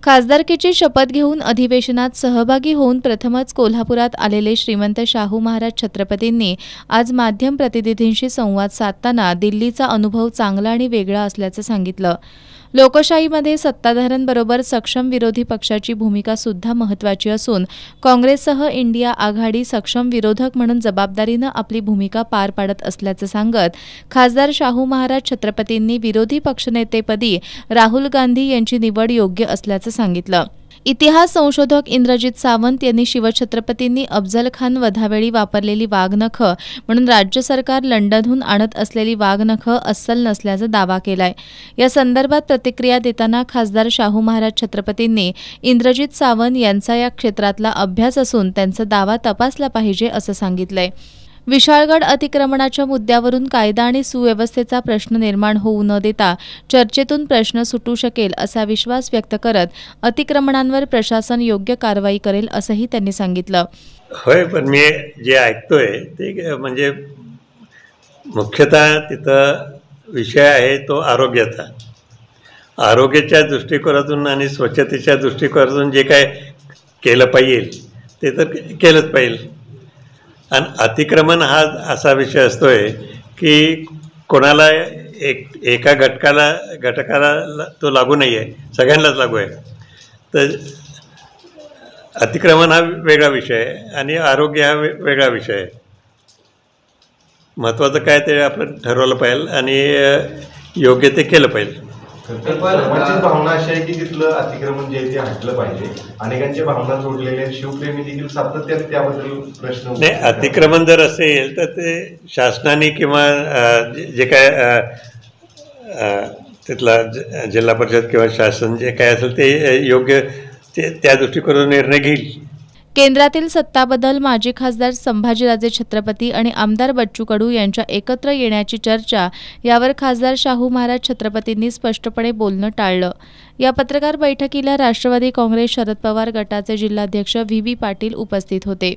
खासदारकीची शपथ घेऊन अधिवेशनात सहभागी होऊन प्रथमच कोल्हापुरात आलेले श्रीमंत शाहू महाराज छत्रपतींनी आज माध्यम प्रतिनिधींशी संवाद साधताना दिल्लीचा अनुभव चांगला आणि वेगळा असल्याचं सांगितलं। लोकशाहीमध्ये सत्ताधाऱ्यांबरोबर सक्षम विरोधी पक्षाची भूमिका सुद्धा महत्त्वाची असून काँग्रेससह इंडिया आघाडी सक्षम विरोधक म्हणून जबाबदारीनं आपली भूमिका पार पाडत असल्याचं सांगत खासदार शाहू महाराज छत्रपतींनी विरोधी पक्षनेतेपदी राहुल गांधी यांची निवड योग्य असल्याचं सांगितलं। इतिहास संशोधक इंद्रजित सावंत यांनी शिवछत्रपतींनी अफजल खान वधावेळी वापरलेली वाघनखं म्हणून राज्य सरकार लंडनहून आणत असलेली वाघनखं अस्सल नसल्याचा दावा केलाय। या संदर्भात प्रतिक्रिया देताना खासदार शाहू महाराज छत्रपतींनी इंद्रजित सावंत यांचा या क्षेत्रातला अभ्यास असून त्यांचा दावा तपासला पाहिजे असं सांगितलंय। विशाळगड अतिक्रमणाच्या मुद्द्यावरून कायदा आणि सुव्यवस्थेचा प्रश्न निर्माण होऊ न देता चर्चेतून प्रश्न सुटू शकेल असा विश्वास व्यक्त करत अतिक्रमणांवर प्रशासन योग्य कारवाई करेल असंही त्यांनी सांगितलं। होय, पण मी जे ऐकतोय ते म्हणजे मुख्यतः तिथं विषय आहे तो आरोग्याचा। आरोग्याच्या दृष्टिकोनातून आणि स्वच्छतेच्या दृष्टिकोनातून जे काय केलं पाहिजे ते तर केलंच पाहिजे। आणि अतिक्रमण हा असा विषय असतोय की कोणाला एका घटकाला तो लागू नाही आहे, सगळ्यांनाच लागू आहे। तर अतिक्रमण हा वेगळा विषय आहे आणि आरोग्य हा वेगळा विषय आहे। महत्त्वाचं काय ते आपण ठरवलं पाहिजे आणि योग्य ते केलं पाहिजे। सर्वांचीच भावना अशी आहे की तिथलं अतिक्रमण जे आहे ते हटलं पाहिजे। अनेकांच्या भावना जोडलेल्या आहेत, शिवप्रेमी देखील सातत्याने त्याबद्दल प्रश्न नाही। अतिक्रमण जर असेल तर ते शासनाने किंवा जे काय तिथला जिल्हा परिषद किंवा शासन जे काय असेल ते योग्य त्या दृष्टिकोनातून निर्णय घेईल। केंद्रातील सत्ताबदल, माजी खासदार संभाजीराजे छत्रपती आणि आमदार बच्चू कडू यांच्या एकत्र येण्याची चर्चा यावर खासदार शाहू महाराज छत्रपतींनी स्पष्टपणे बोलणं टाळलं। या पत्रकार बैठकीला राष्ट्रवादी काँग्रेस शरद पवार गटाचे जिल्हाध्यक्ष व्ही. पाटील उपस्थित होते।